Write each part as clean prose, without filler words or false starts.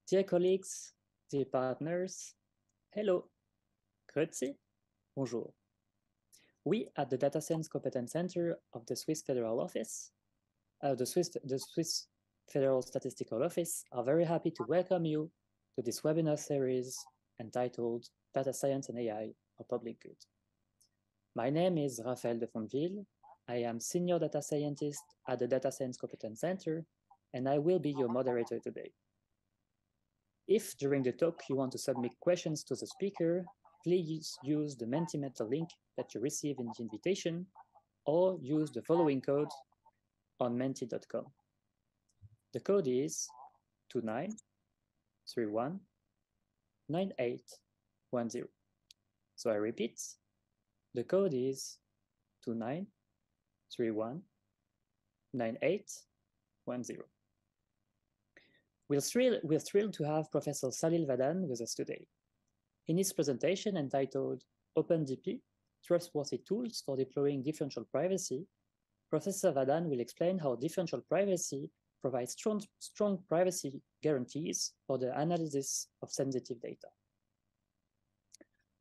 Dear colleagues, dear partners, hello, grüezi, bonjour. We at the Data Science Competence Center of the Swiss Federal Office, the Swiss Federal Statistical Office, are very happy to welcome you to this webinar series entitled Data Science and AI for Public Good. My name is Raphaël de Fontville. I am Senior Data Scientist at the Data Science Competence Center, and I will be your moderator today. If during the talk you want to submit questions to the speaker, please use the Mentimeter link that you receive in the invitation, or use the following code on menti.com. The code is 29319810. So I repeat, the code is 29319810. We're thrilled to have Professor Salil Vadhan with us today. In his presentation entitled OpenDP, Trustworthy Tools for Deploying Differential Privacy, Professor Vadhan will explain how differential privacy provides strong privacy guarantees for the analysis of sensitive data.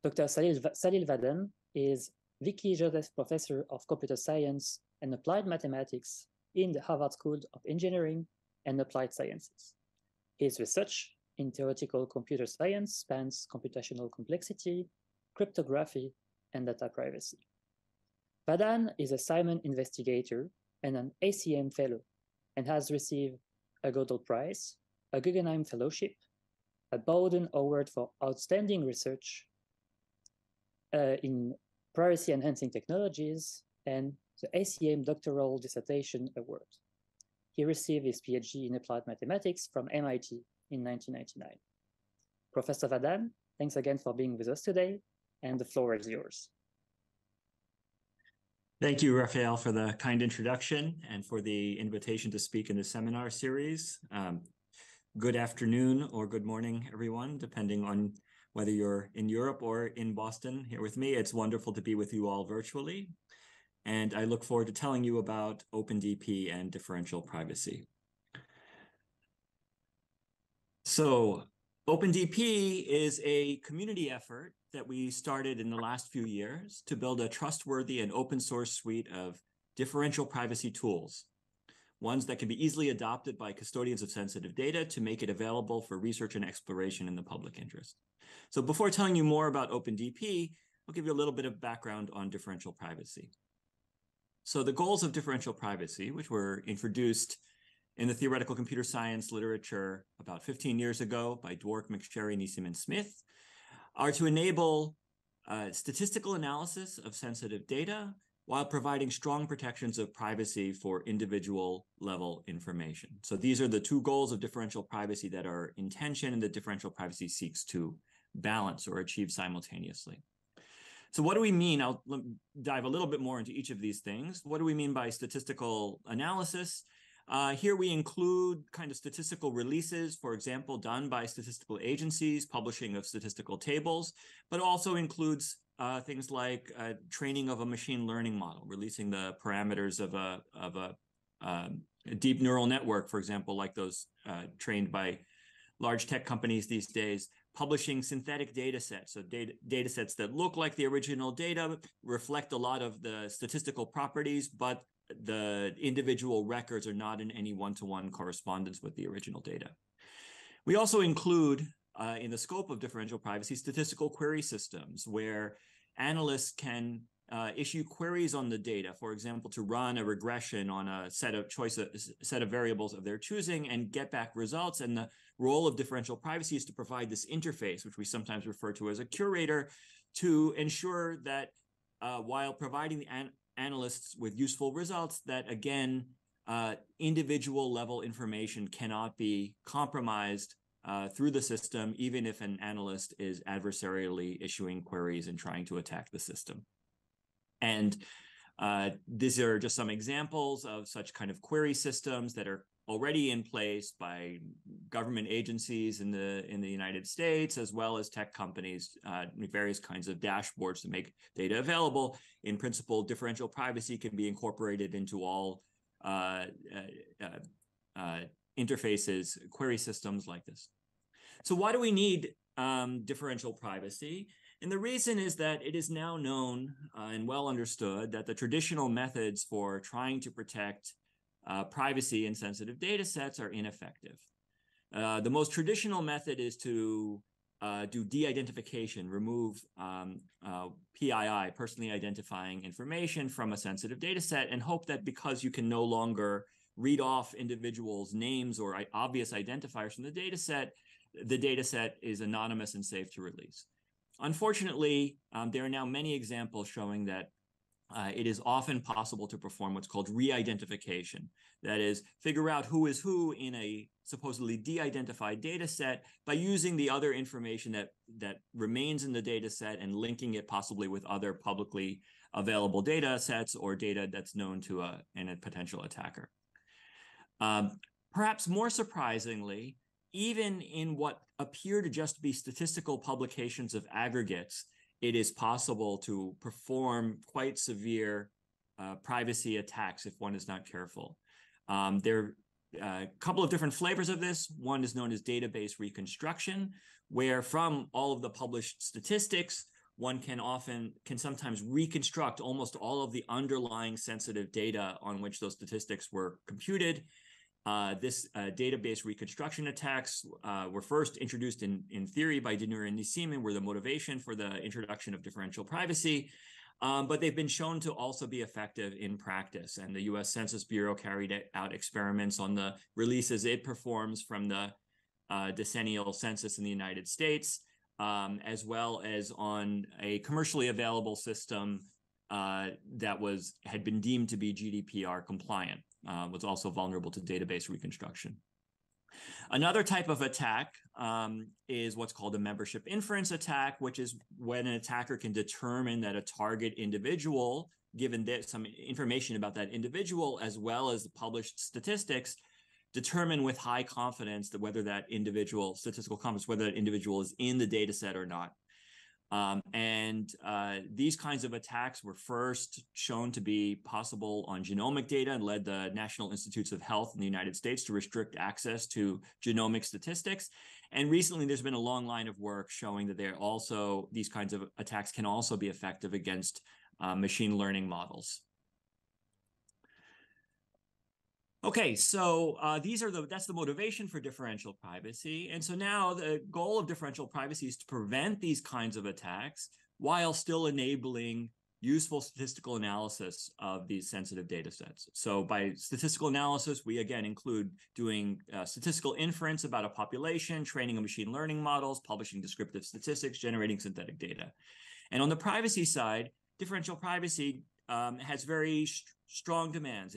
Dr. Salil Vadhan is Vicky Joseph Professor of Computer Science and Applied Mathematics in the Harvard School of Engineering and Applied Sciences. His research in theoretical computer science spans computational complexity, cryptography, and data privacy. Vadhan is a Simon investigator and an ACM fellow, and has received a Gödel Prize, a Guggenheim Fellowship, a Bowden Award for Outstanding Research in Privacy-Enhancing Technologies, and the ACM Doctoral Dissertation Award. He received his PhD in Applied Mathematics from MIT in 1999. Professor Vadhan, thanks again for being with us today, and the floor is yours. Thank you, Raphael, for the kind introduction and for the invitation to speak in the seminar series. Good afternoon or good morning, everyone, depending on whether you're in Europe or in Boston here with me. It's wonderful to be with you all virtually. And I look forward to telling you about OpenDP and differential privacy. So OpenDP is a community effort that we started in the last few years to build a trustworthy and open source suite of differential privacy tools, ones that can be easily adopted by custodians of sensitive data to make it available for research and exploration in the public interest. So before telling you more about OpenDP, I'll give you a little bit of background on differential privacy. So the goals of differential privacy, which were introduced in the theoretical computer science literature about 15 years ago by Dwork, McSherry, Nissim, and Smith, are to enable statistical analysis of sensitive data while providing strong protections of privacy for individual level information. So these are the two goals of differential privacy that are in tension and that differential privacy seeks to balance or achieve simultaneously. So what do we mean? I'll dive a little bit more into each of these things. What do we mean by statistical analysis? Here we include kind of statistical releases, for example, done by statistical agencies, publishing of statistical tables, but also includes things like training of a machine learning model, releasing the parameters of a deep neural network, for example, like those trained by large tech companies these days, publishing synthetic data sets, so data sets that look like the original data, reflect a lot of the statistical properties, but the individual records are not in any one-to-one correspondence with the original data. We also include, in the scope of differential privacy, statistical query systems where analysts can issue queries on the data, for example, to run a regression on a set of variables of their choosing and get back results. And the role of differential privacy is to provide this interface, which we sometimes refer to as a curator, to ensure that while providing the analysts with useful results, that again, individual level information cannot be compromised through the system, even if an analyst is adversarially issuing queries and trying to attack the system. And these are just some examples of such kind of query systems that are already in place by government agencies in the United States, as well as tech companies, various kinds of dashboards to make data available. In principle, differential privacy can be incorporated into all interfaces, query systems like this. So why do we need differential privacy? And the reason is that it is now known and well understood that the traditional methods for trying to protect privacy in sensitive data sets are ineffective. The most traditional method is to do de-identification, remove PII, personally identifying information from a sensitive data set, and hope that because you can no longer read off individuals' names or obvious identifiers from the data set is anonymous and safe to release. Unfortunately, there are now many examples showing that it is often possible to perform what's called re-identification. That is, figure out who is who in a supposedly de-identified data set by using the other information that remains in the data set and linking it possibly with other publicly available data sets or data that's known to a potential attacker. Perhaps more surprisingly, even in what appear to just be statistical publications of aggregates, it is possible to perform quite severe privacy attacks if one is not careful. There are a couple of different flavors of this. One is known as database reconstruction, where from all of the published statistics, one can sometimes reconstruct almost all of the underlying sensitive data on which those statistics were computed. This database reconstruction attacks were first introduced in theory by Denur and Nissim, were the motivation for the introduction of differential privacy, but they've been shown to also be effective in practice. And the US Census Bureau carried out experiments on the releases it performs from the decennial census in the United States, as well as on a commercially available system that had been deemed to be GDPR compliant. Was also vulnerable to database reconstruction. Another type of attack is what's called a membership inference attack, which is when an attacker can determine that a target individual, given some information about that individual, as well as the published statistics, determine with high confidence that whether that individual is in the data set or not. These kinds of attacks were first shown to be possible on genomic data and led the National Institutes of Health in the United States to restrict access to genomic statistics. And recently, there's been a long line of work showing that these kinds of attacks can also be effective against machine learning models. Okay, so that's the motivation for differential privacy. And so now the goal of differential privacy is to prevent these kinds of attacks while still enabling useful statistical analysis of these sensitive data sets. So by statistical analysis, we again include doing statistical inference about a population, training of machine learning models, publishing descriptive statistics, generating synthetic data. And on the privacy side, differential privacy has very strong demands.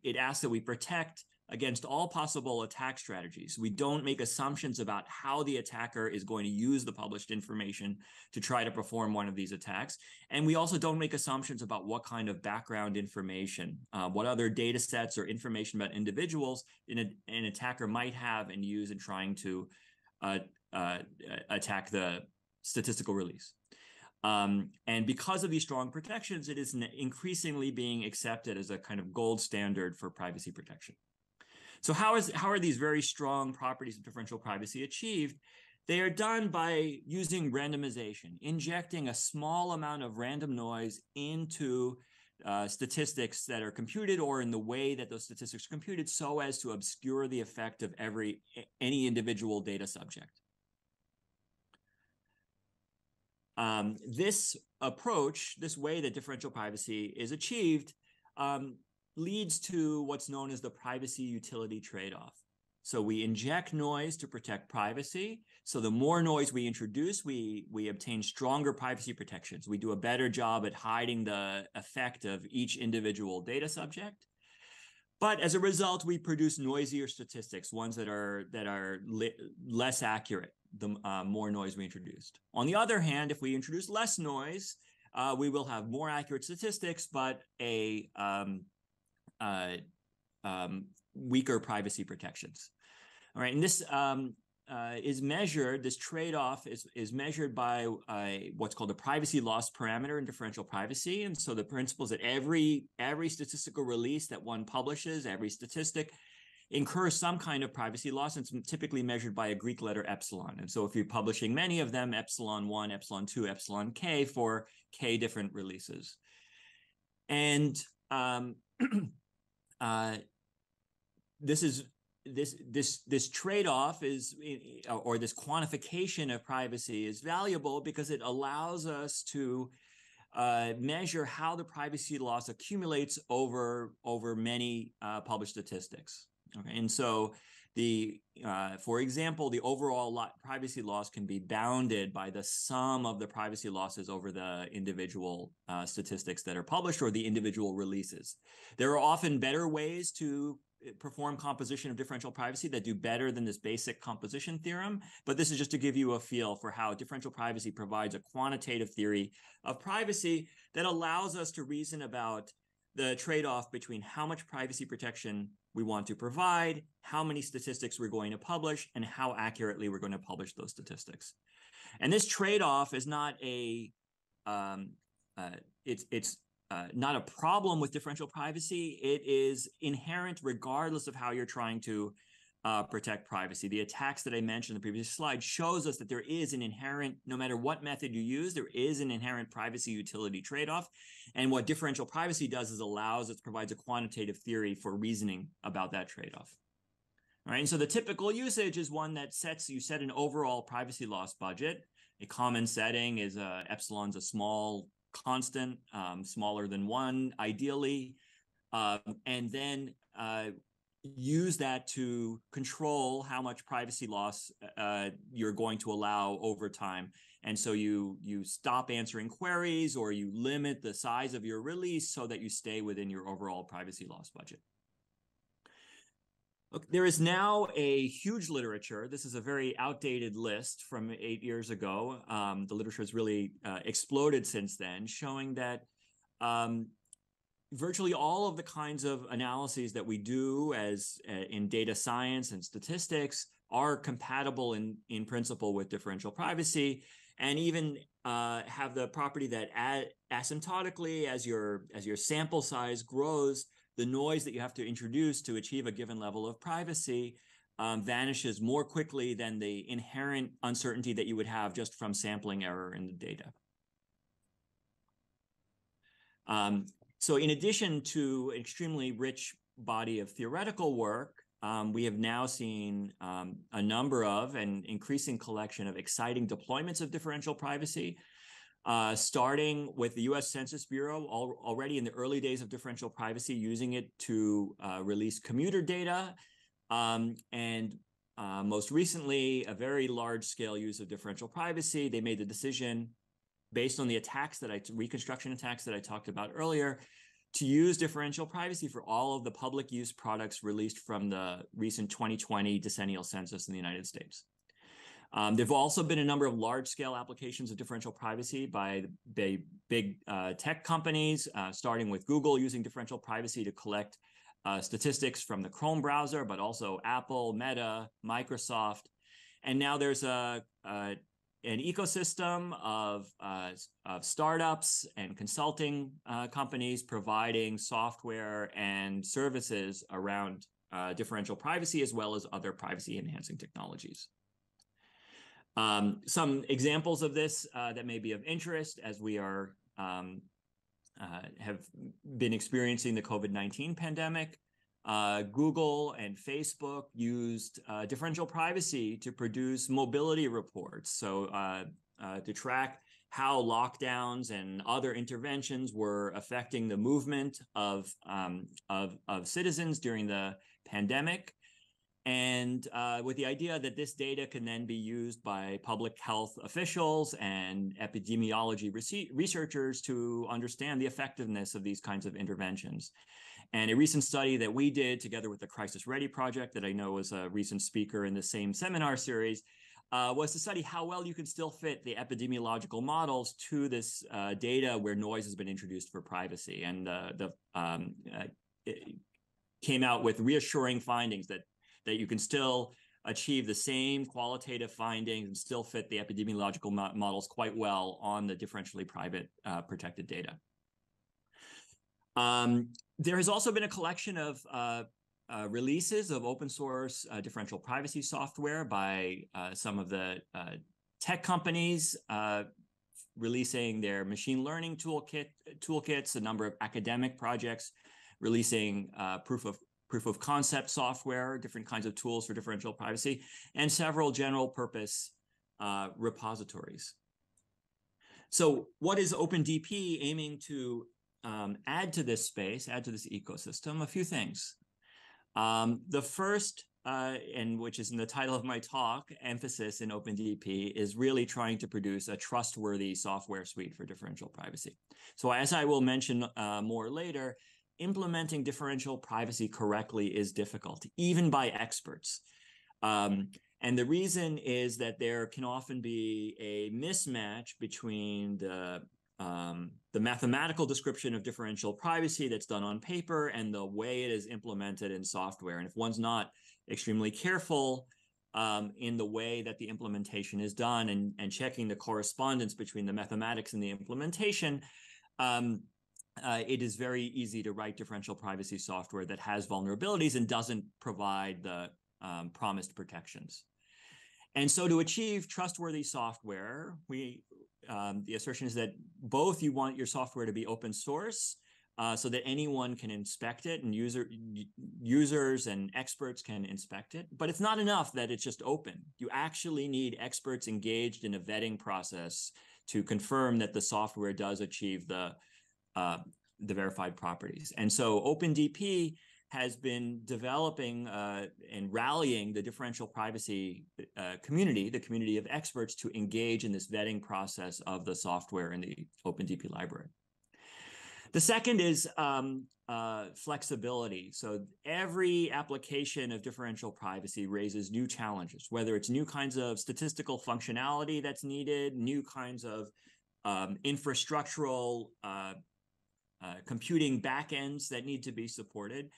It asks that we protect against all possible attack strategies. We don't make assumptions about how the attacker is going to use the published information to try to perform one of these attacks. And we also don't make assumptions about what kind of background information, what other data sets or information about individuals an attacker might have and use in trying to attack the statistical release. And because of these strong protections, it is increasingly being accepted as a kind of gold standard for privacy protection. So how are these very strong properties of differential privacy achieved? They are done by using randomization, injecting a small amount of random noise into statistics that are computed or in the way that those statistics are computed so as to obscure the effect of any individual data subject. This approach, this way that differential privacy is achieved, leads to what's known as the privacy utility trade-off. So we inject noise to protect privacy. So the more noise we introduce, we obtain stronger privacy protections. We do a better job at hiding the effect of each individual data subject. But as a result, we produce noisier statistics, ones that are less accurate the more noise we introduced. On the other hand, if we introduce less noise, we will have more accurate statistics, but weaker privacy protections. All right, and this is measured, this trade-off is measured by what's called a privacy loss parameter in differential privacy. And so the principle is that every statistical release that one publishes, every statistic, incur some kind of privacy loss. And it's typically measured by a Greek letter epsilon. And so if you're publishing many of them, epsilon 1, epsilon 2, epsilon k for k different releases. And this trade-off is, or this quantification of privacy is valuable because it allows us to measure how the privacy loss accumulates over many published statistics. Okay, and so for example, the overall privacy loss can be bounded by the sum of the privacy losses over the individual statistics that are published or the individual releases. There are often better ways to perform composition of differential privacy that do better than this basic composition theorem, but this is just to give you a feel for how differential privacy provides a quantitative theory of privacy that allows us to reason about the trade-off between how much privacy protection we want to provide, how many statistics we're going to publish, and how accurately we're going to publish those statistics. And this trade-off is not not a problem with differential privacy. It is inherent regardless of how you're trying to protect privacy. The attacks that I mentioned in the previous slide shows us that there is an inherent, no matter what method you use, there is an inherent privacy utility trade-off. And what differential privacy does is provides a quantitative theory for reasoning about that trade-off. All right, and so the typical usage is one that you set an overall privacy loss budget. A common setting is epsilon's a small constant, smaller than 1, ideally, and then use that to control how much privacy loss you're going to allow over time. And so you stop answering queries, or you limit the size of your release so that you stay within your overall privacy loss budget. Look, there is now a huge literature. This is a very outdated list from 8 years ago. The literature has really exploded since then, showing that virtually all of the kinds of analyses that we do in data science and statistics are compatible in principle with differential privacy, and even have the property that asymptotically, as your sample size grows, the noise that you have to introduce to achieve a given level of privacy vanishes more quickly than the inherent uncertainty that you would have just from sampling error in the data. So in addition to an extremely rich body of theoretical work, we have now seen a number of and increasing collection of exciting deployments of differential privacy, starting with the US Census Bureau already in the early days of differential privacy, using it to release commuter data, and most recently, a very large-scale use of differential privacy. They made the decision, based on the reconstruction attacks that I talked about earlier, to use differential privacy for all of the public use products released from the recent 2020 decennial census in the United States. There have also been a number of large-scale applications of differential privacy by big tech companies, starting with Google using differential privacy to collect statistics from the Chrome browser, but also Apple, Meta, Microsoft. And now there's an ecosystem of startups and consulting companies providing software and services around differential privacy, as well as other privacy-enhancing technologies. Some examples of this that may be of interest, as we have been experiencing the COVID-19 pandemic. Google and Facebook used differential privacy to produce mobility reports. So to track how lockdowns and other interventions were affecting the movement of citizens during the pandemic. And with the idea that this data can then be used by public health officials and epidemiology researchers to understand the effectiveness of these kinds of interventions. And a recent study that we did together with the Crisis Ready Project, that I know was a recent speaker in the same seminar series, was to study how well you can still fit the epidemiological models to this data where noise has been introduced for privacy. And it came out with reassuring findings that you can still achieve the same qualitative findings and still fit the epidemiological models quite well on the differentially private protected data. There has also been a collection of releases of open source differential privacy software by some of the tech companies releasing their machine learning toolkits, a number of academic projects releasing proof of concept software, different kinds of tools for differential privacy, and several general purpose repositories. So what is OpenDP aiming to add to this space, add to this ecosystem? A few things. The first, and which is in the title of my talk, emphasis in OpenDP, is really trying to produce a trustworthy software suite for differential privacy. So as I will mention more later, implementing differential privacy correctly is difficult, even by experts. And the reason is that there can often be a mismatch between the mathematical description of differential privacy that's done on paper and the way it is implemented in software. And if one's not extremely careful in the way that the implementation is done and checking the correspondence between the mathematics and the implementation, it is very easy to write differential privacy software that has vulnerabilities and doesn't provide the promised protections. And so to achieve trustworthy software, the assertion is that both you want your software to be open source so that anyone can inspect it and users and experts can inspect it. But it's not enough that it's just open. You actually need experts engaged in a vetting process to confirm that the software does achieve the verified properties. And so OpenDP has been developing and rallying the differential privacy community, the community of experts, to engage in this vetting process of the software in the OpenDP library. The second is flexibility. So every application of differential privacy raises new challenges, whether it's new kinds of statistical functionality that's needed, new kinds of infrastructural computing backends that need to be supported.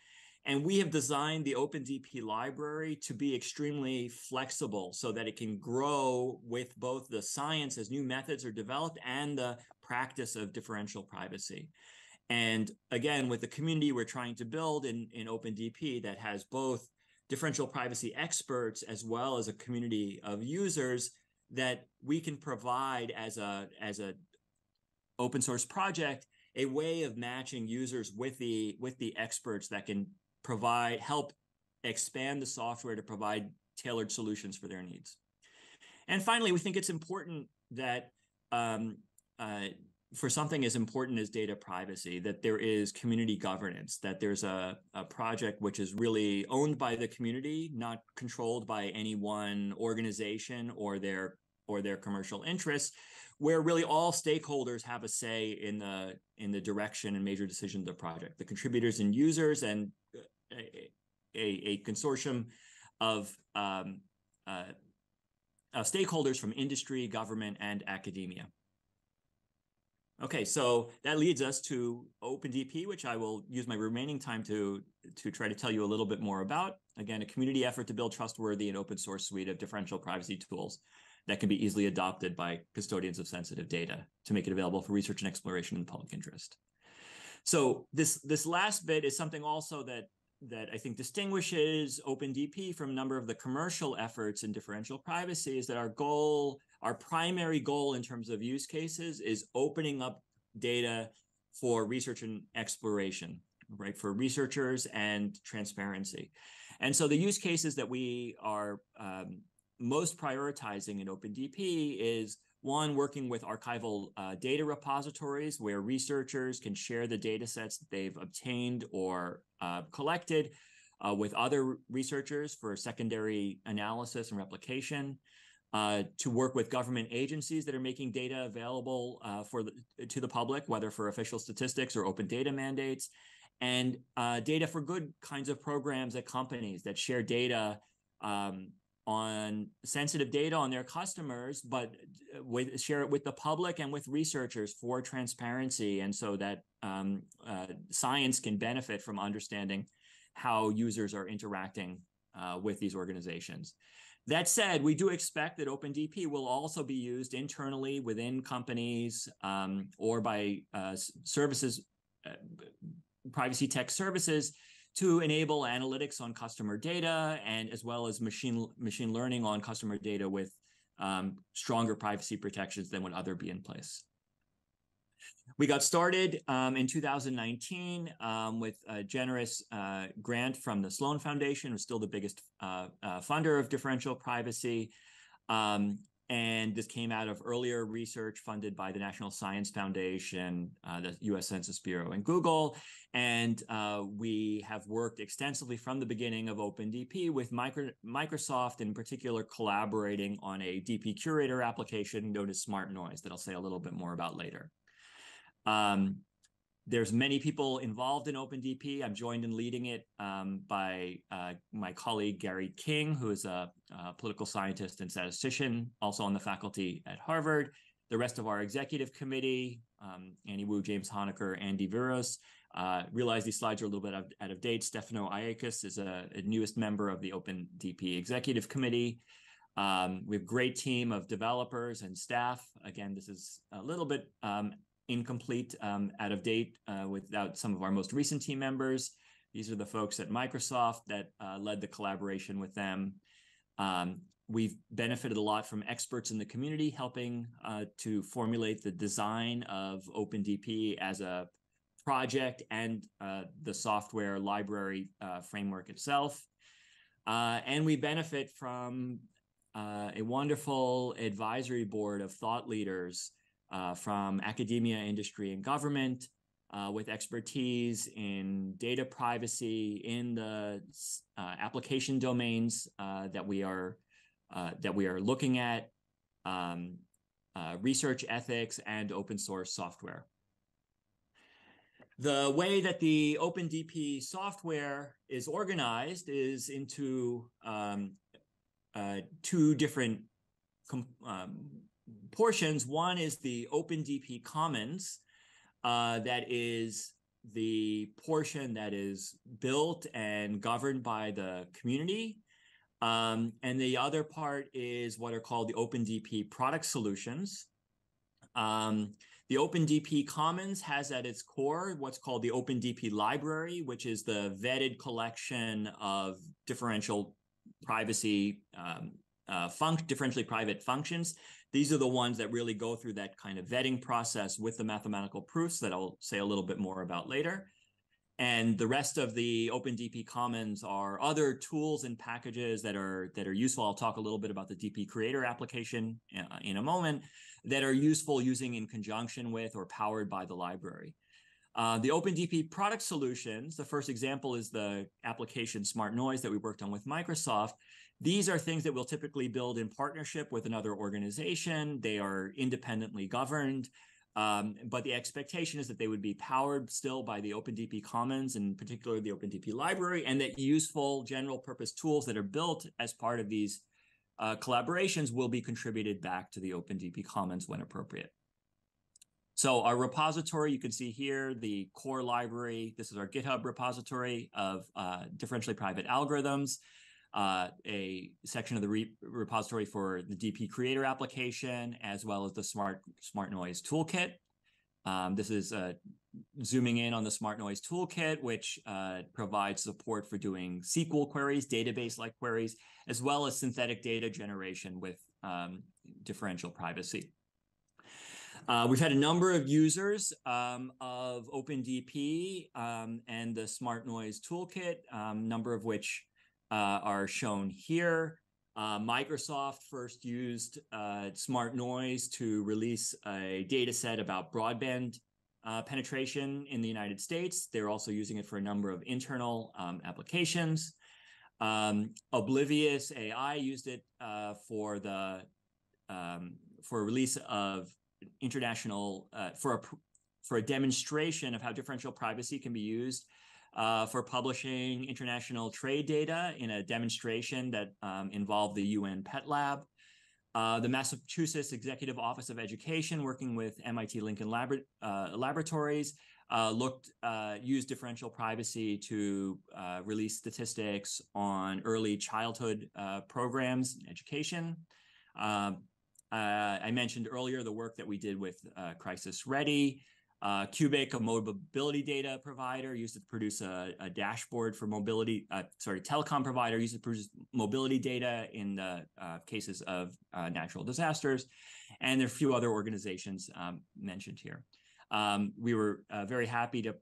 And we have designed the OpenDP library to be extremely flexible so that it can grow with both the science as new methods are developed and the practice of differential privacy. And again, with the community we're trying to build in OpenDP that has both differential privacy experts as well as a community of users, that we can provide as a open source project a way of matching users with the experts that can help expand the software to provide tailored solutions for their needs. And finally, we think it's important that for something as important as data privacy, that there is community governance, that there's a project which is really owned by the community, not controlled by any one organization or their commercial interests, where really all stakeholders have a say in the direction and major decisions of the project, the contributors and users, and a consortium of stakeholders from industry, government, and academia. Okay, so that leads us to OpenDP, which I will use my remaining time to try to tell you a little bit more about. Again, a community effort to build trustworthy and open source suite of differential privacy tools that can be easily adopted by custodians of sensitive data to make it available for research and exploration in the public interest. So this last bit is something also that I think distinguishes OpenDP from a number of the commercial efforts in differential privacy, is that our primary goal in terms of use cases is opening up data for research and exploration, right, for researchers and transparency. And so the use cases that we are most prioritizing in OpenDP is, one, working with archival data repositories where researchers can share the data sets that they've obtained or collected with other researchers for secondary analysis and replication, to work with government agencies that are making data available to the public, whether for official statistics or open data mandates, and data for good kinds of programs at companies that share data on sensitive data on their customers, but share it with the public and with researchers for transparency, and so that science can benefit from understanding how users are interacting with these organizations. That said, we do expect that OpenDP will also be used internally within companies or by services, privacy tech services, to enable analytics on customer data and as well as machine learning on customer data with stronger privacy protections than would other be in place. We got started in 2019 with a generous grant from the Sloan Foundation, who's still the biggest funder of differential privacy. And this came out of earlier research funded by the National Science Foundation, the US Census Bureau, and Google. And we have worked extensively from the beginning of OpenDP with Microsoft, in particular, collaborating on a DP Curator application known as Smart Noise that I'll say a little bit more about later. There's many people involved in OpenDP. I'm joined in leading it by my colleague, Gary King, who is a political scientist and statistician, also on the faculty at Harvard. The rest of our executive committee, Annie Wu, James Honecker, Andy Viros. Realize these slides are a little bit out of date. Stefano Iakis is a newest member of the OpenDP executive committee. We have a great team of developers and staff. Again, this is a little bit incomplete, out of date without some of our most recent team members. These are the folks at Microsoft that led the collaboration with them. We've benefited a lot from experts in the community helping to formulate the design of OpenDP as a project and the software library framework itself. And we benefit from a wonderful advisory board of thought leaders from academia, industry, and government, with expertise in data privacy in the application domains that we are looking at, research ethics, and open source software. The way that the OpenDP software is organized is into two different portions. One is the OpenDP Commons, that is the portion that is built and governed by the community. And the other part is what are called the OpenDP product solutions. The OpenDP Commons has at its core what's called the OpenDP library, which is the vetted collection of differential privacy, differentially private functions. These are the ones that really go through that kind of vetting process with the mathematical proofs that I'll say a little bit more about later. And the rest of the OpenDP Commons are other tools and packages that are useful. I'll talk a little bit about the DP Creator application in a moment, that are useful using in conjunction with or powered by the library. The OpenDP product solutions, the first example is the application Smart Noise that we worked on with Microsoft. These are things that we'll typically build in partnership with another organization. They are independently governed, but the expectation is that they would be powered still by the OpenDP Commons, and particularly the OpenDP library, and that useful general purpose tools that are built as part of these collaborations will be contributed back to the OpenDP Commons when appropriate. So our repository, you can see here, the core library. This is our GitHub repository of differentially private algorithms, a section of the repository for the DP Creator application, as well as the Smart Noise Toolkit. This is zooming in on the Smart Noise Toolkit, which provides support for doing SQL queries, database-like queries, as well as synthetic data generation with differential privacy. We've had a number of users of OpenDP and the Smart Noise Toolkit, number of which are shown here. Microsoft first used Smart Noise to release a data set about broadband penetration in the United States. They're also using it for a number of internal applications. Oblivious AI used it for a release of international for a demonstration of how differential privacy can be used for publishing international trade data in a demonstration that involved the UN Pet Lab. The Massachusetts Executive Office of Education, working with MIT Lincoln Laboratories, used differential privacy to release statistics on early childhood programs in education. I mentioned earlier the work that we did with Crisis Ready. Cubic, a mobility data provider, used it to produce a dashboard for mobility, telecom provider, used it to produce mobility data in the cases of natural disasters. And there are a few other organizations mentioned here. We were very happy to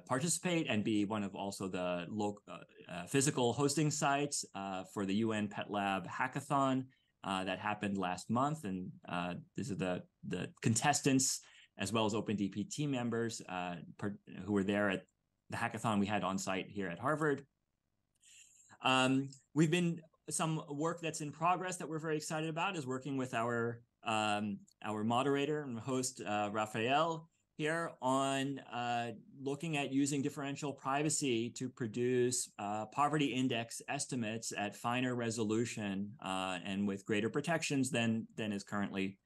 participate and be one of also the local physical hosting sites for the UN Pet Lab hackathon that happened last month. And these are the contestants as well as OpenDP team members who were there at the hackathon we had on site here at Harvard. We've been some work that's in progress that we're very excited about is working with our moderator and host, Raphael, here on looking at using differential privacy to produce poverty index estimates at finer resolution and with greater protections than is currently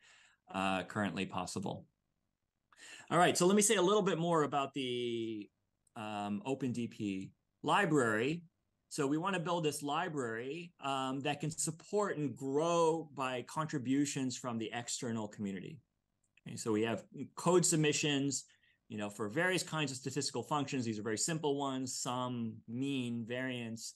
possible. All right, so let me say a little bit more about the OpenDP library. So we want to build this library that can support and grow by contributions from the external community. Okay, so we have code submissions, for various kinds of statistical functions. These are very simple ones, sum, mean, variance,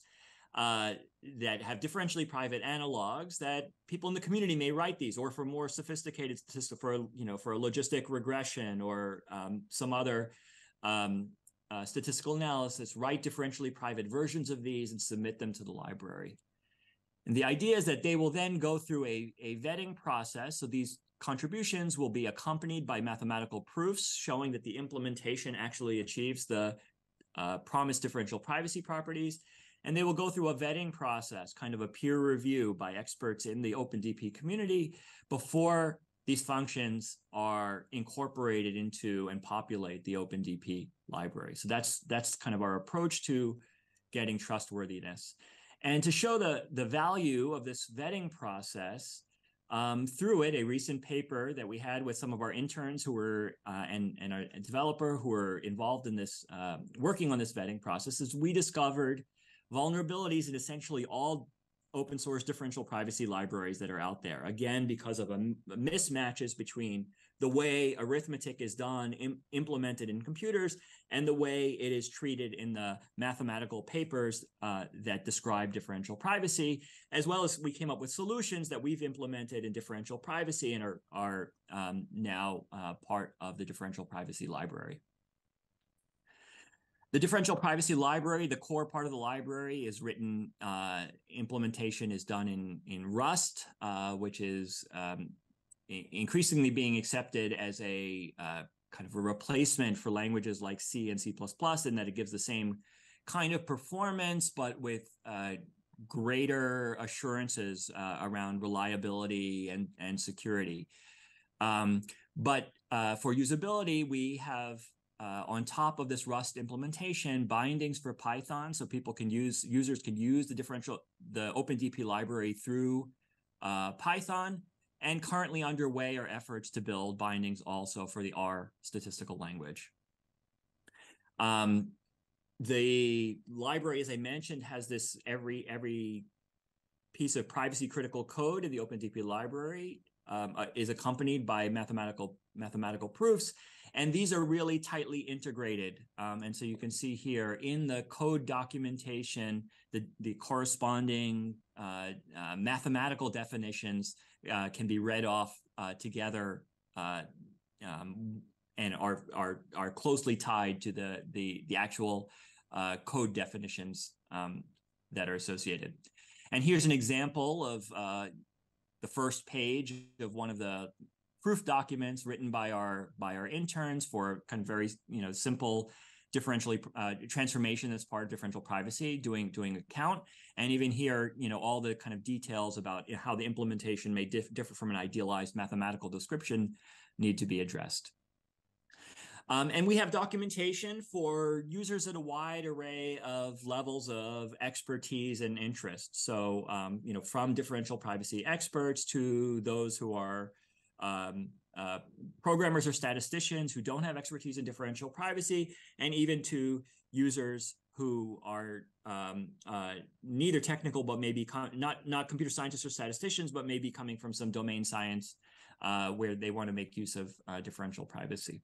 that have differentially private analogs that people in the community may write these, or for more sophisticated statistics, for a logistic regression or some other statistical analysis, write differentially private versions of these and submit them to the library. And the idea is that they will then go through a vetting process. So these contributions will be accompanied by mathematical proofs showing that the implementation actually achieves the promised differential privacy properties. And they will go through a vetting process, kind of a peer review by experts in the OpenDP community before these functions are incorporated into and populate the OpenDP library. So that's kind of our approach to getting trustworthiness. And to show the value of this vetting process, through it, a recent paper that we had with some of our interns who were and a developer who were involved in this, working on this vetting process, is we discovered vulnerabilities in essentially all open source differential privacy libraries that are out there. Again, because of mismatches between the way arithmetic is done, implemented in computers, and the way it is treated in the mathematical papers that describe differential privacy, as well as we came up with solutions that we've implemented in differential privacy and are now part of the differential privacy library. The differential privacy library, the core part of the library is written, implementation is done in Rust, which is increasingly being accepted as a kind of a replacement for languages like C and C++, in that it gives the same kind of performance, but with greater assurances around reliability and security. But for usability, we have on top of this Rust implementation, bindings for Python, so users can use the OpenDP library through Python, and currently underway are efforts to build bindings also for the R statistical language. The library, as I mentioned, has this every piece of privacy critical code in the OpenDP library is accompanied by mathematical proofs. And these are really tightly integrated. And so you can see here in the code documentation, the corresponding mathematical definitions can be read off together and are closely tied to the actual code definitions that are associated. And here's an example of the first page of one of the proof documents written by our interns for kind of very simple differentially transformation that's part of differential privacy, doing a count. And even here, all the kind of details about how the implementation may differ from an idealized mathematical description need to be addressed. And we have documentation for users at a wide array of levels of expertise and interest. So, from differential privacy experts to those who are programmers or statisticians who don't have expertise in differential privacy, and even to users who are neither technical, but maybe not computer scientists or statisticians, but maybe coming from some domain science where they want to make use of differential privacy.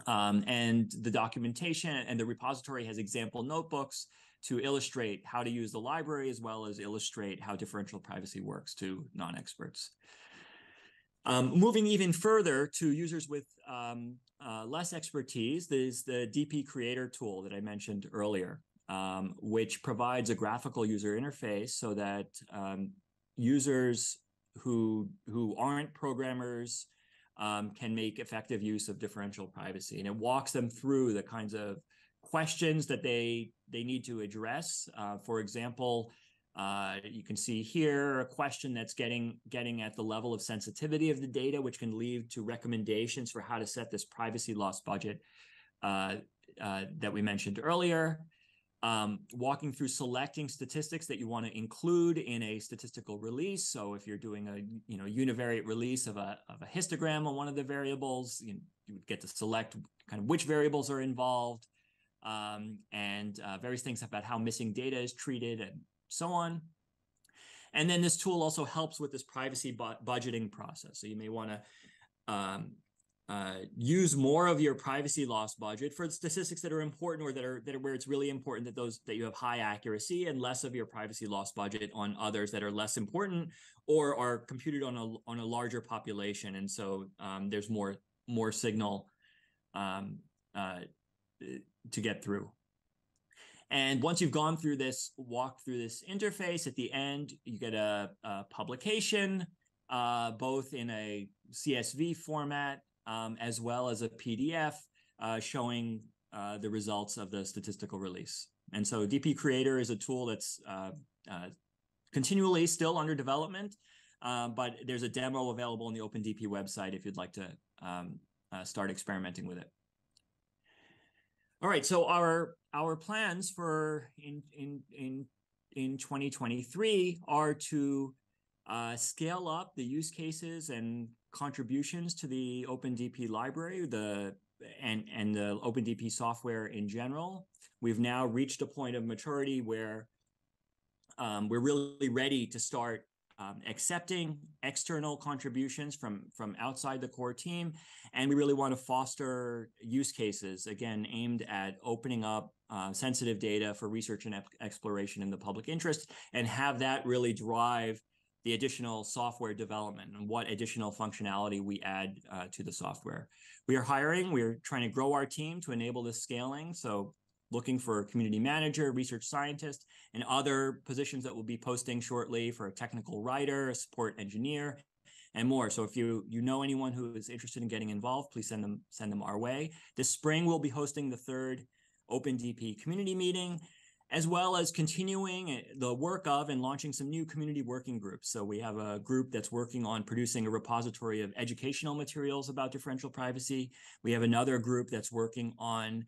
And the documentation and the repository has example notebooks to illustrate how to use the library, as well as illustrate how differential privacy works to non-experts. Moving even further to users with less expertise, there's the DP Creator tool that I mentioned earlier, which provides a graphical user interface so that users who aren't programmers can make effective use of differential privacy. And it walks them through the kinds of questions that they need to address. For example, you can see here a question that's getting at the level of sensitivity of the data, which can lead to recommendations for how to set this privacy loss budget that we mentioned earlier. Walking through selecting statistics that you want to include in a statistical release. So if you're doing a univariate release of a histogram on one of the variables, you would get to select kind of which variables are involved, and various things about how missing data is treated and so on. And then this tool also helps with this privacy budgeting process. So you may want to use more of your privacy loss budget for statistics that are important, or that are where it's really important that you have high accuracy, and less of your privacy loss budget on others that are less important or are computed on a larger population. And so there's more signal to get through. And once you've gone through this, walk through this interface, at the end, you get a publication, both in a CSV format, as well as a PDF showing the results of the statistical release. And so DP Creator is a tool that's continually still under development, but there's a demo available on the OpenDP website if you'd like to start experimenting with it. All right, so our plans for in 2023 are to scale up the use cases and contributions to the OpenDP library, and the OpenDP software in general. We've now reached a point of maturity where we're really ready to start accepting external contributions from outside the core team. And we really want to foster use cases, again, aimed at opening up sensitive data for research and exploration in the public interest, and have that really drive the additional software development and what additional functionality we add to the software. We are hiring, we're trying to grow our team to enable this scaling. So looking for a community manager, research scientist, and other positions that we'll be posting shortly for a technical writer, a support engineer, and more. So if you know anyone who is interested in getting involved, please send them our way. This spring, we'll be hosting the 3rd OpenDP community meeting, as well as continuing the work of and launching some new community working groups. So we have a group that's working on producing a repository of educational materials about differential privacy. We have another group that's working on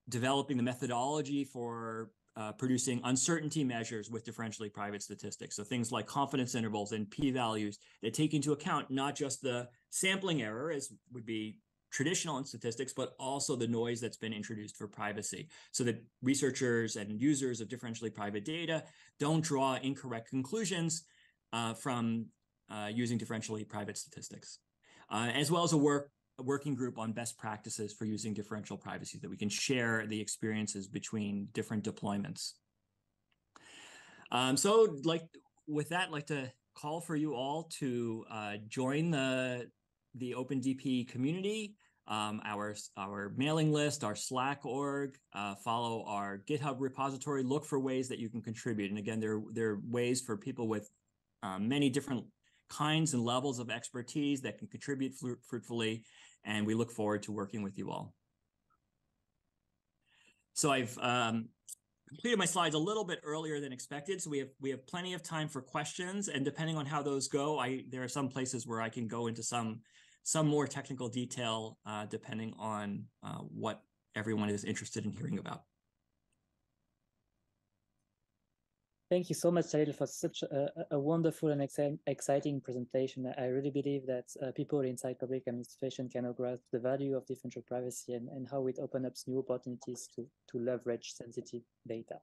developing the methodology for producing uncertainty measures with differentially private statistics. So things like confidence intervals and p-values that take into account not just the sampling error, as would be traditional in statistics, but also the noise that's been introduced for privacy, so that researchers and users of differentially private data don't draw incorrect conclusions from using differentially private statistics, as well as a working group on best practices for using differential privacy, that we can share the experiences between different deployments. So with that, I'd like to call for you all to join the OpenDP community, our mailing list, our Slack org, follow our GitHub repository, look for ways that you can contribute. And again, there are ways for people with many different kinds and levels of expertise that can contribute fruitfully, and we look forward to working with you all. So I've completed my slides a little bit earlier than expected, so we have plenty of time for questions, and depending on how those go, there are some places where I can go into some more technical detail, depending on what everyone is interested in hearing about. Thank you so much, Salil, for such a wonderful and exciting presentation. I really believe that people inside public administration can grasp the value of differential privacy and how it opens up new opportunities to leverage sensitive data.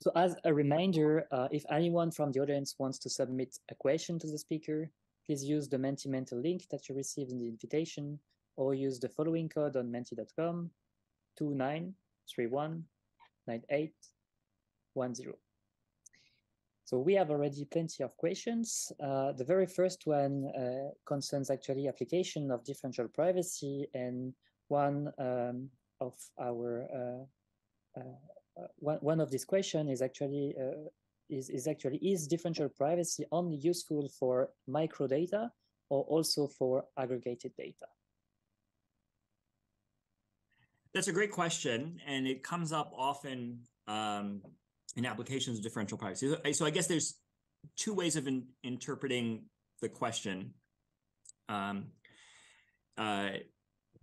So as a reminder, if anyone from the audience wants to submit a question to the speaker, please use the Mentimeter link that you received in the invitation. or use the following code on menti.com: 29319810. So we have already plenty of questions. The very first one concerns actually application of differential privacy, and one of our one of these questions is actually is differential privacy only useful for microdata or also for aggregated data? That's a great question, and it comes up often in applications of differential privacy. So I guess there's two ways of interpreting the question.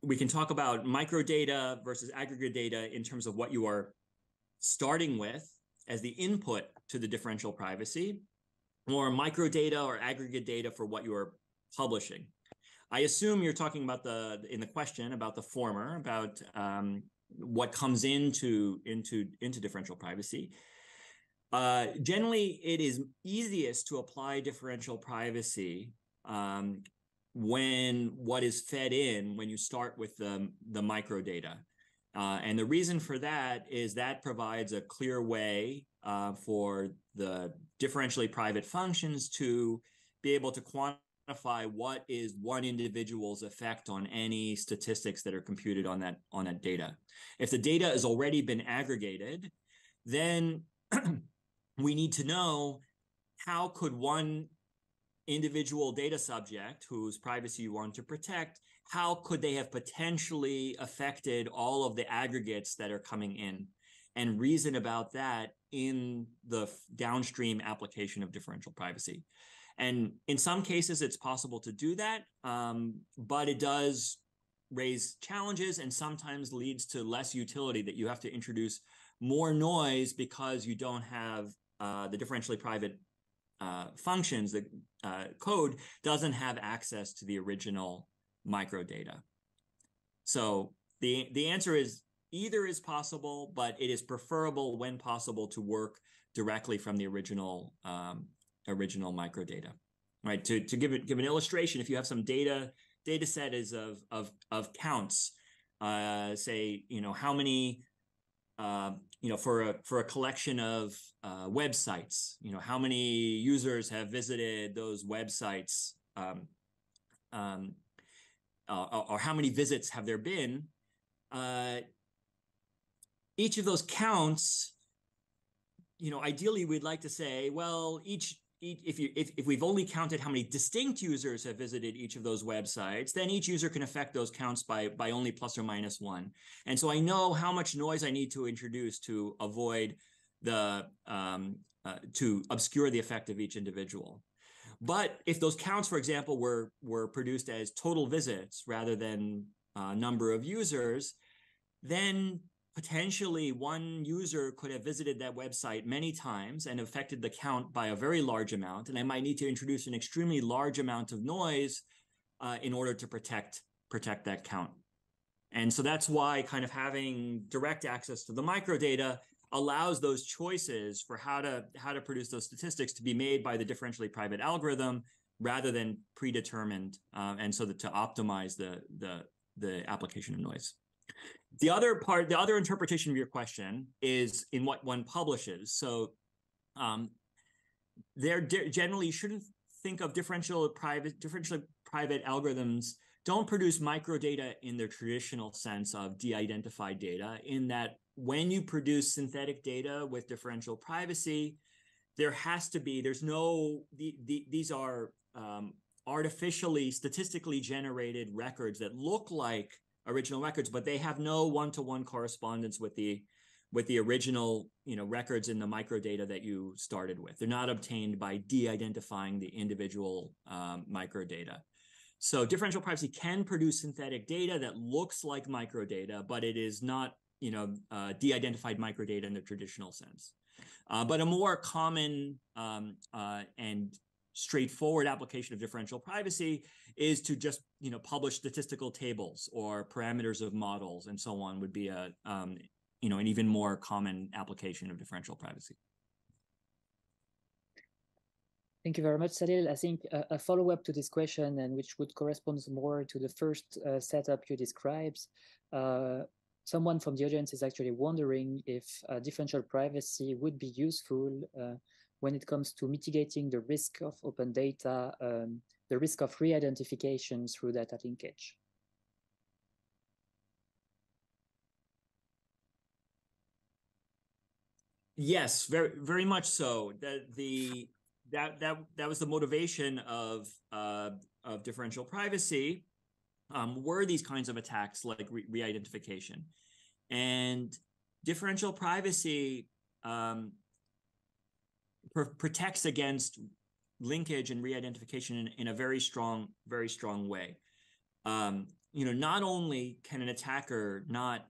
We can talk about microdata versus aggregate data in terms of what you are starting with as the input to the differential privacy, or microdata or aggregate data for what you are publishing. I assume you're talking about in the question about the former, about what comes into differential privacy. Generally, it is easiest to apply differential privacy when what is fed in when you start with the microdata. And the reason for that is that provides a clear way for the differentially private functions to be able to quantify what is one individual's effect on any statistics that are computed on that data. If the data has already been aggregated, then we need to know how could one individual data subject whose privacy you want to protect, how could they have potentially affected all of the aggregates that are coming in, and reason about that in the downstream application of differential privacy. And in some cases, it's possible to do that, but it does raise challenges and sometimes leads to less utility, that you have to introduce more noise because you don't have the differentially private functions. The code doesn't have access to the original microdata. So the answer is either is possible, but it is preferable when possible to work directly from the original microdata. Right? To give an illustration, if you have some data set is of counts, say how many for a collection of websites, how many users have visited those websites, or how many visits have there been. Each of those counts, ideally we'd like to say, well, if we've only counted how many distinct users have visited each of those websites, then each user can affect those counts by only plus or minus one. And so I know how much noise I need to introduce to avoid to obscure the effect of each individual. But if those counts, for example, were produced as total visits rather than number of users, then potentially one user could have visited that website many times and affected the count by a very large amount. And I might need to introduce an extremely large amount of noise in order to protect that count. And so that's why kind of having direct access to the microdata allows those choices for how to produce those statistics to be made by the differentially private algorithm rather than predetermined, and so that to optimize the application of noise. The other interpretation of your question is in what one publishes. So generally you shouldn't think of differentially private algorithms don't produce microdata in their traditional sense of de-identified data, in that when you produce synthetic data with differential privacy, these are artificially, statistically generated records that look like original records, but they have no one-to-one correspondence with the original records in the microdata that you started with. They're not obtained by de-identifying the individual microdata. So differential privacy can produce synthetic data that looks like microdata, but it is not de-identified microdata in the traditional sense. But a more common and straightforward application of differential privacy is to just publish statistical tables or parameters of models and so on, would be an even more common application of differential privacy. Thank you very much, Salil. I think a follow-up to this question, and which would correspond more to the first setup you described, someone from the audience is actually wondering if differential privacy would be useful when it comes to mitigating the risk of open data, the risk of re-identification through data linkage. Yes, very much so. That was the motivation of differential privacy. Were these kinds of attacks like re-identification, and differential privacy protects against linkage and re-identification in a very strong way. Not only can an attacker not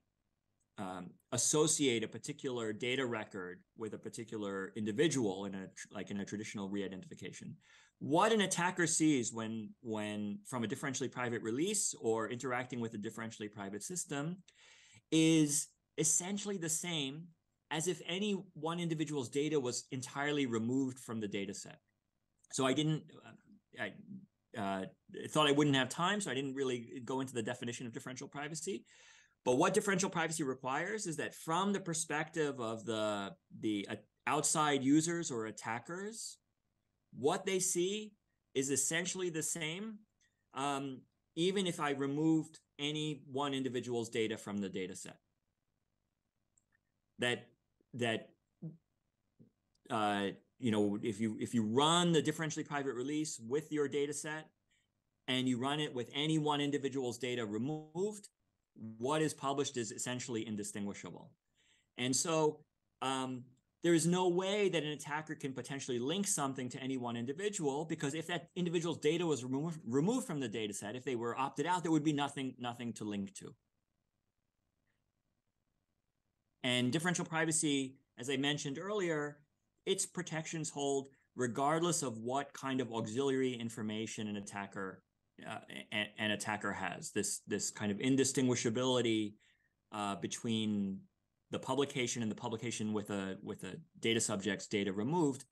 associate a particular data record with a particular individual in a traditional re-identification. What an attacker sees when from a differentially private release or interacting with a differentially private system is essentially the same as if any one individual's data was entirely removed from the data set. So I thought I wouldn't have time, so I didn't really go into the definition of differential privacy. But what differential privacy requires is that from the perspective of the outside users or attackers, what they see is essentially the same, even if I removed any one individual's data from the data set. If you run the differentially private release with your data set and you run it with any one individual's data removed, what is published is essentially indistinguishable. And so there is no way that an attacker can potentially link something to any one individual, because if that individual's data was removed from the data set, if they were opted out, there would be nothing to link to. And differential privacy, as I mentioned earlier, its protections hold regardless of what kind of auxiliary information an attacker has. This kind of indistinguishability between the publication and the publication with a data subject's data removed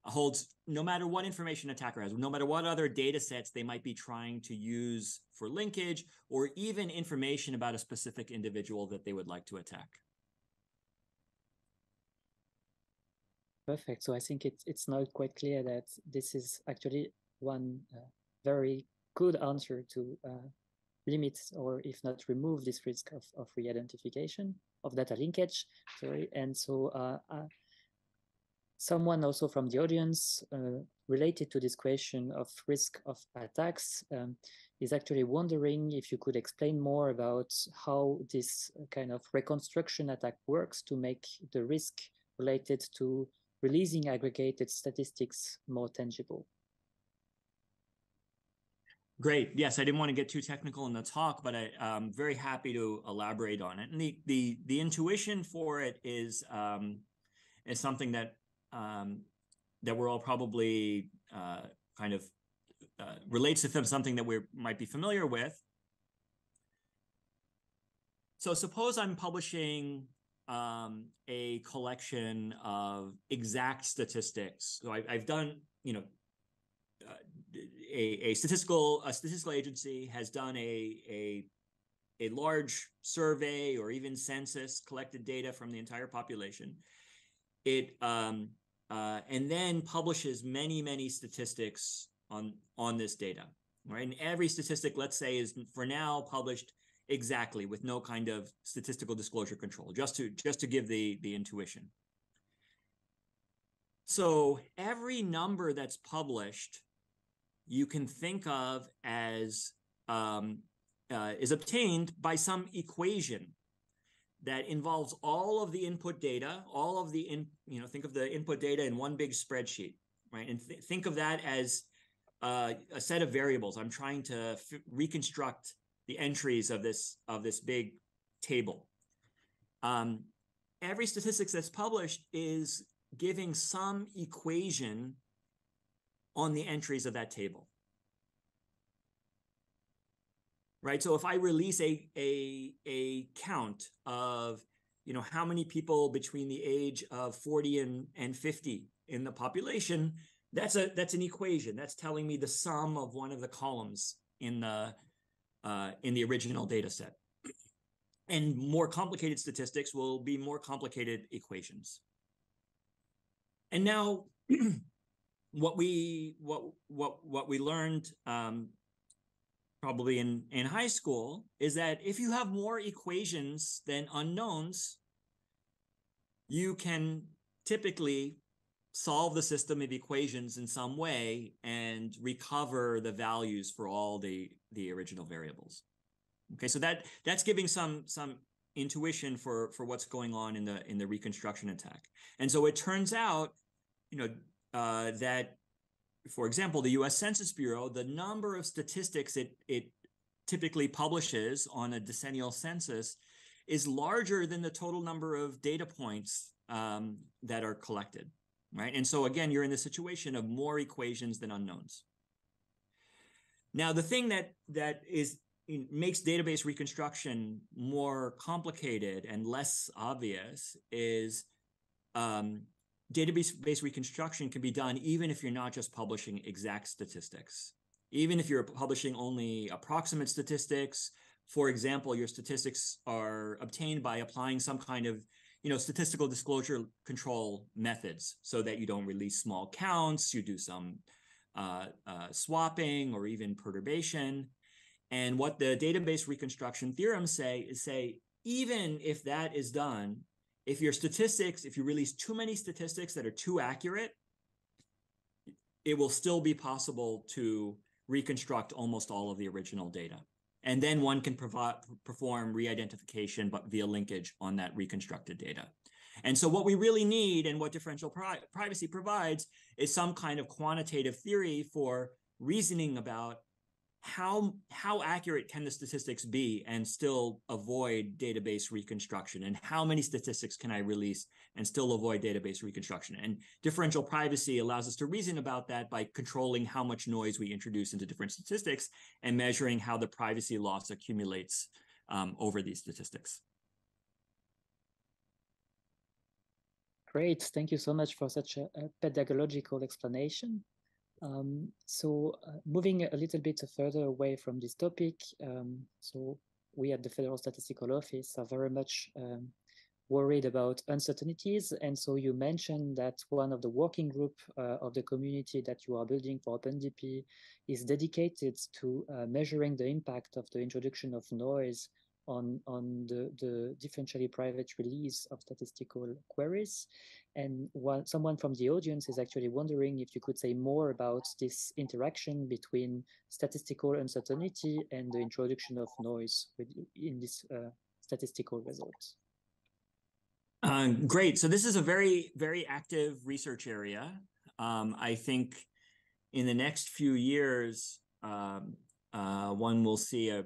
holds no matter what information an attacker has, no matter what other data sets they might be trying to use for linkage, or even information about a specific individual that they would like to attack. Perfect. So I think it's now quite clear that this is actually one very good answer to limit, or if not remove, this risk of re-identification, of data linkage. Sorry. And so someone also from the audience related to this question of risk of attacks is actually wondering if you could explain more about how this kind of reconstruction attack works to make the risk related to releasing aggregated statistics more tangible. Great. Yes, I didn't want to get too technical in the talk, but I'm very happy to elaborate on it. And the intuition for it is something that we're all probably kind of relates to something that we might be familiar with. So suppose I'm publishing a collection of exact statistics. So I've done, a statistical agency has done a large survey or even census, collected data from the entire population. It and then publishes many statistics on this data, right? And every statistic, let's say, is for now published exactly with no kind of statistical disclosure control, just to give the intuition. So every number that's published, you can think of as is obtained by some equation that involves all of the input data, think of the input data in one big spreadsheet, right? And think of that as a set of variables. I'm trying to reconstruct the entries of this big table. Every statistics that's published is giving some equation on the entries of that table, right? So if I release a count of how many people between the age of 40 and 50 in the population, That's an equation. That's telling me the sum of one of the columns in the original data set. And more complicated statistics will be more complicated equations. And now what we learned probably in high school is that if you have more equations than unknowns, you can typically solve the system of equations in some way and recover the values for all the original variables. Okay, so that's giving some intuition for what's going on in the reconstruction attack. And so it turns out, that, for example, the U.S. Census Bureau, the number of statistics it typically publishes on a decennial census is larger than the total number of data points that are collected, right? And so again, you're in the situation of more equations than unknowns. Now, the thing that makes database reconstruction more complicated and less obvious is database reconstruction can be done even if you're not just publishing exact statistics. Even if you're publishing only approximate statistics, for example, your statistics are obtained by applying some kind of statistical disclosure control methods so that you don't release small counts, you do some swapping or even perturbation. And what the database reconstruction theorems say is even if that is done, if you release too many statistics that are too accurate, it will still be possible to reconstruct almost all of the original data. And then one can perform re-identification, but via linkage on that reconstructed data. And so what we really need and what differential privacy provides is some kind of quantitative theory for reasoning about how accurate can the statistics be and still avoid database reconstruction, and how many statistics can I release and still avoid database reconstruction. And differential privacy allows us to reason about that by controlling how much noise we introduce into different statistics and measuring how the privacy loss accumulates over these statistics. Great, thank you so much for such a pedagogical explanation. Moving a little bit further away from this topic, so we at the Federal Statistical Office are very much worried about uncertainties. And so you mentioned that one of the working group of the community that you are building for OpenDP is dedicated to measuring the impact of the introduction of noise on the differentially private release of statistical queries. And someone from the audience is actually wondering if you could say more about this interaction between statistical uncertainty and the introduction of noise in this statistical results. Great. So this is a very, very active research area. I think in the next few years, one will see a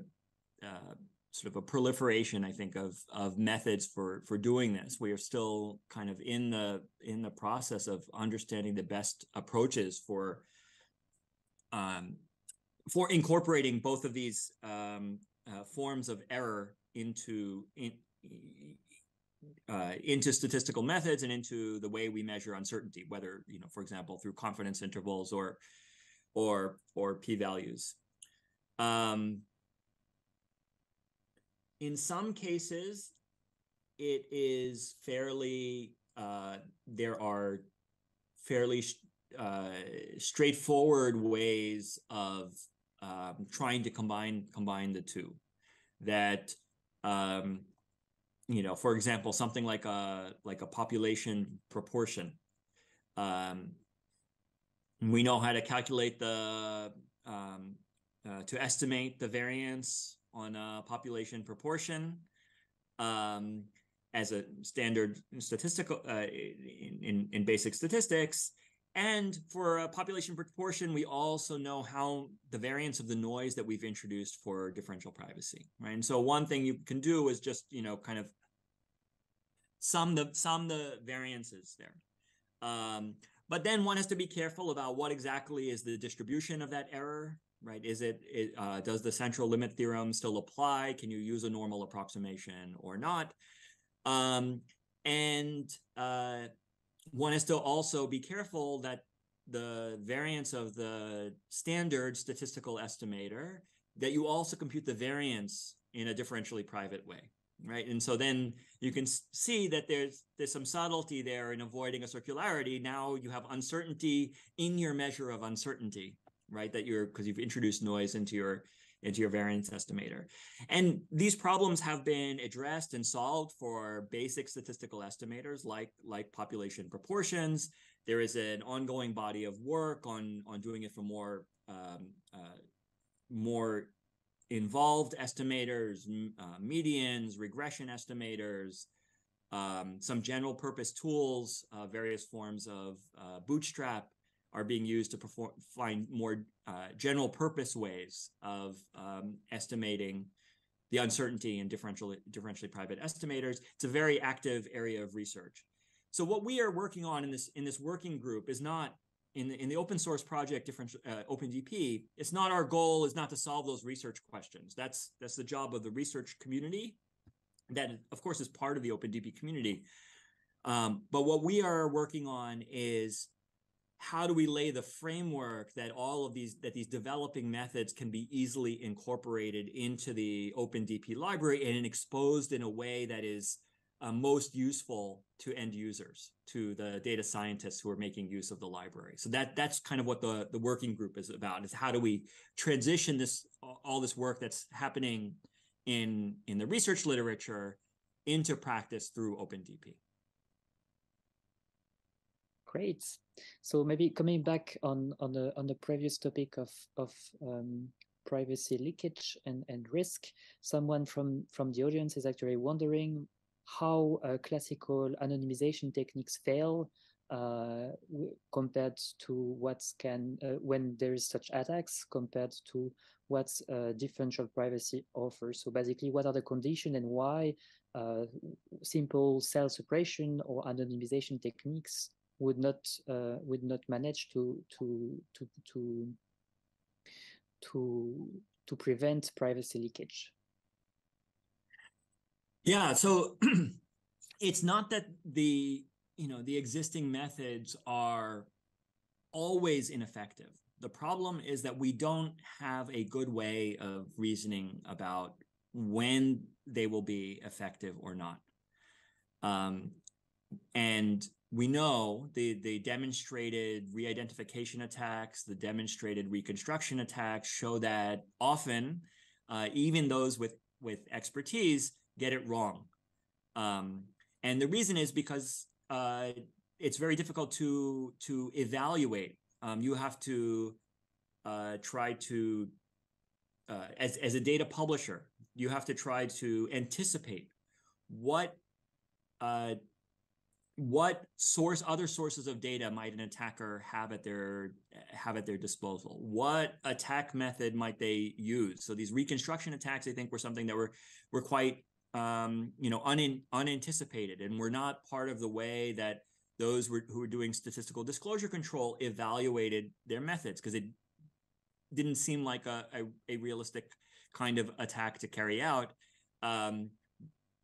sort of a proliferation, I think, of methods for doing this. We are still kind of in the process of understanding the best approaches for incorporating both of these forms of error into statistical methods and into the way we measure uncertainty, whether, for example, through confidence intervals or p-values. In some cases, it is there are fairly straightforward ways of trying to combine the two. That, for example, something like a population proportion. We know how to calculate to estimate the variance on a population proportion as a standard statistical in basic statistics. And for a population proportion, we also know how the variance of the noise that we've introduced for differential privacy, right? And so one thing you can do is just, kind of sum the variances there. But then one has to be careful about what exactly is the distribution of that error, right? Does the central limit theorem still apply? Can you use a normal approximation or not? And one has to also be careful that the variance of the standard statistical estimator, that you also compute the variance in a differentially private way, right? And so then you can see that there's some subtlety there in avoiding a circularity. Now you have uncertainty in your measure of uncertainty, right? That because you've introduced noise into your variance estimator. And these problems have been addressed and solved for basic statistical estimators like population proportions. There is an ongoing body of work on doing it for more involved estimators, medians, regression estimators, some general purpose tools, various forms of bootstrap are being used to find more general purpose ways of estimating the uncertainty in differentially private estimators. It's a very active area of research. So what we are working on in this working group is not in the open source project OpenDP. It's not our goal is not to solve those research questions. That's the job of the research community. That of course is part of the OpenDP community. But what we are working on is how do we lay the framework that these developing methods can be easily incorporated into the OpenDP library and exposed in a way that is most useful to end users, to the data scientists who are making use of the library. So that's kind of what the working group is about, is how do we transition all this work that's happening in the research literature into practice through OpenDP. Great. So maybe coming back on the previous topic of privacy leakage and risk, someone from the audience is actually wondering how classical anonymization techniques fail compared to when there is such attacks compared to what differential privacy offers. So basically, what are the conditions and why simple cell suppression or anonymization techniques would not manage to prevent privacy leakage? Yeah, so it's not that the existing methods are always ineffective. The problem is that we don't have a good way of reasoning about when they will be effective or not. And we know the demonstrated re-identification attacks, the demonstrated reconstruction attacks show that often even those with expertise get it wrong. And the reason is because it's very difficult to evaluate. You have to try to, as a data publisher, you have to try to anticipate what other sources of data might an attacker have at their disposal? What attack method might they use? So these reconstruction attacks, I think, were something that were quite unanticipated, and were not part of the way that those who were doing statistical disclosure control evaluated their methods, because it didn't seem like a realistic kind of attack to carry out.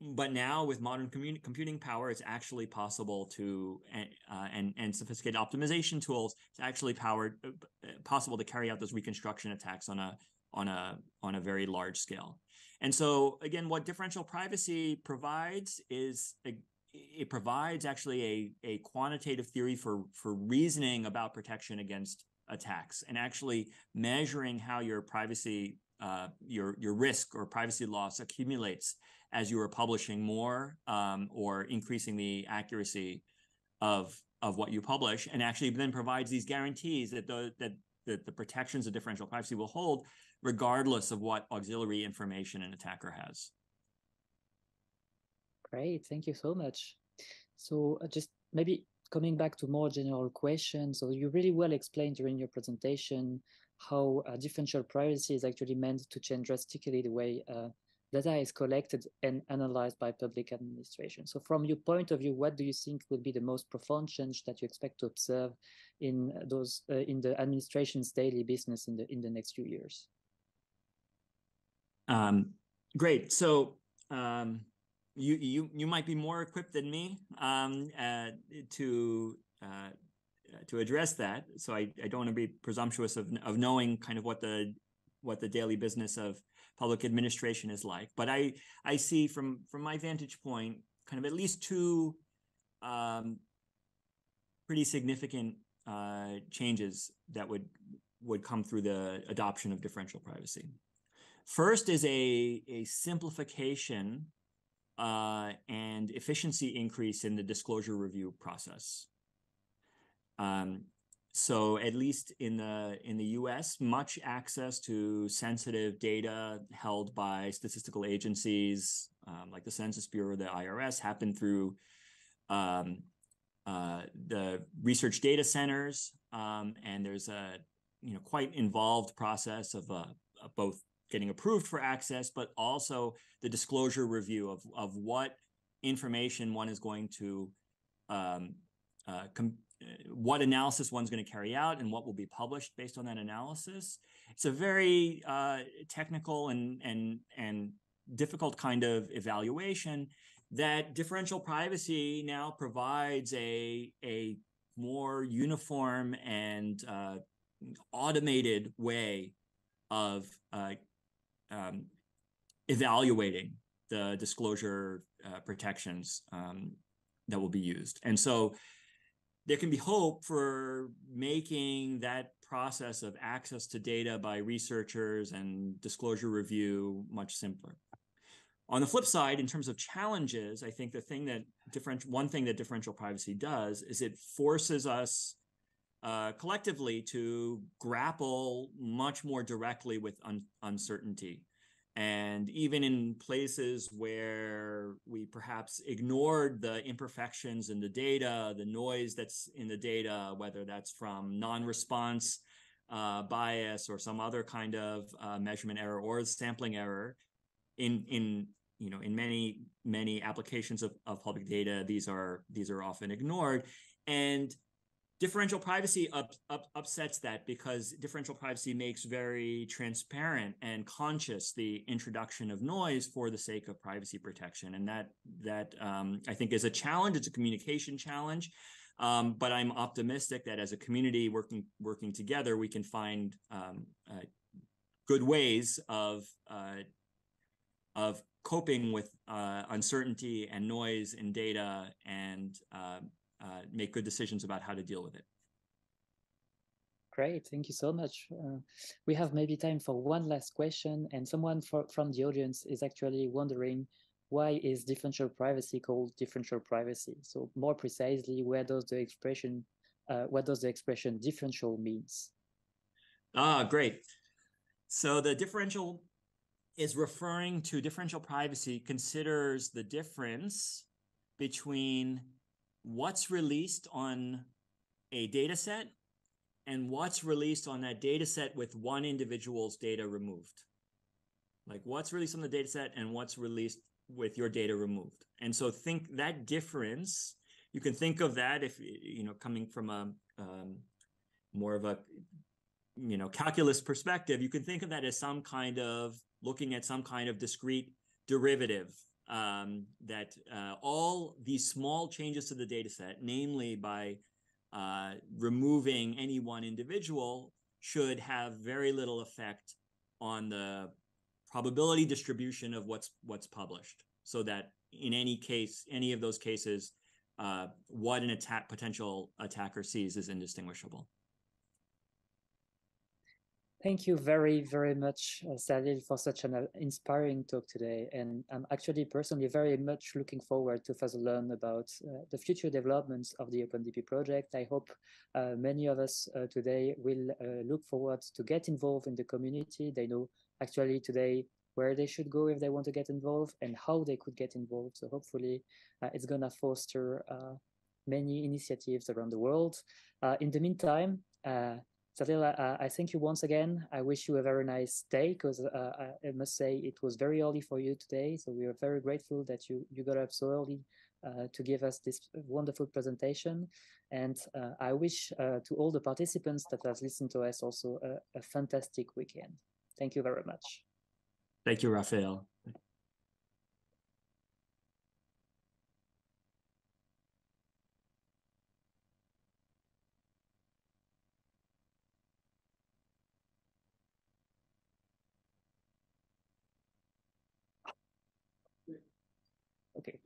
But now with modern computing power, it's actually possible to, and sophisticated optimization tools, it's actually possible to carry out those reconstruction attacks on a very large scale. And so again, what differential privacy provides is it provides actually a quantitative theory for reasoning about protection against attacks, and actually measuring how your privacy, your risk or privacy loss accumulates as you are publishing more or increasing the accuracy of what you publish, and actually then provides these guarantees that the protections of differential privacy will hold regardless of what auxiliary information an attacker has. Great, thank you so much. So just maybe coming back to more general questions, so you really well explained during your presentation how differential privacy is actually meant to change drastically the way data is collected and analyzed by public administration. So from your point of view, what do you think will be the most profound change that you expect to observe in the administration's daily business in the next few years? Great. So you might be more equipped than me to address that. So I don't want to be presumptuous of knowing kind of what the daily business of public administration is like. But I see from my vantage point kind of at least two pretty significant changes that would come through the adoption of differential privacy. First is a simplification and efficiency increase in the disclosure review process. So at least in the US, much access to sensitive data held by statistical agencies like the Census Bureau, the IRS, happen through the research data centers, and there's a quite involved process of both getting approved for access, but also the disclosure review of what information one is going to what analysis one's going to carry out and what will be published based on that analysis. It's a very technical and difficult kind of evaluation that differential privacy now provides a more uniform and automated way of evaluating the disclosure protections that will be used. And so there can be hope for making that process of access to data by researchers and disclosure review much simpler. On the flip side, in terms of challenges, I think one thing that differential privacy does is it forces us collectively to grapple much more directly with uncertainty. And even in places where we perhaps ignored the imperfections in the data, the noise that's in the data, whether that's from non-response bias or some other kind of measurement error or sampling error, in many applications of public data, these are often ignored. And differential privacy upsets that, because differential privacy makes very transparent and conscious the introduction of noise for the sake of privacy protection. And that I think is a challenge. It's a communication challenge. But I'm optimistic that as a community working together, we can find good ways of coping with uncertainty and noise in data and make good decisions about how to deal with it. Great, thank you so much. We have maybe time for one last question, and someone from the audience is actually wondering, why is differential privacy called differential privacy? So more precisely, what does the expression differential means? Great. So the differential is referring to differential privacy considers the difference between what's released on a data set and what's released on that data set with one individual's data removed. Like what's released on the data set and what's released with your data removed. And so think that difference, you can think of that if, coming from a more of a, calculus perspective, you can think of that as some kind of looking at some kind of discrete derivative that all these small changes to the data set, namely by removing any one individual, should have very little effect on the probability distribution of what's published, so that in any of those cases, what an potential attacker sees is indistinguishable. Thank you very, very much, Salil, for such an inspiring talk today. And I'm actually personally very much looking forward to further learn about the future developments of the OpenDP project. I hope many of us today will look forward to get involved in the community. They know actually today where they should go if they want to get involved and how they could get involved. So hopefully it's going to foster many initiatives around the world. In the meantime, Salil, I thank you once again. I wish you a very nice day, because I must say it was very early for you today. So we are very grateful that you got up so early to give us this wonderful presentation. And I wish to all the participants that have listened to us also a fantastic weekend. Thank you very much. Thank you, Raphael. Okay,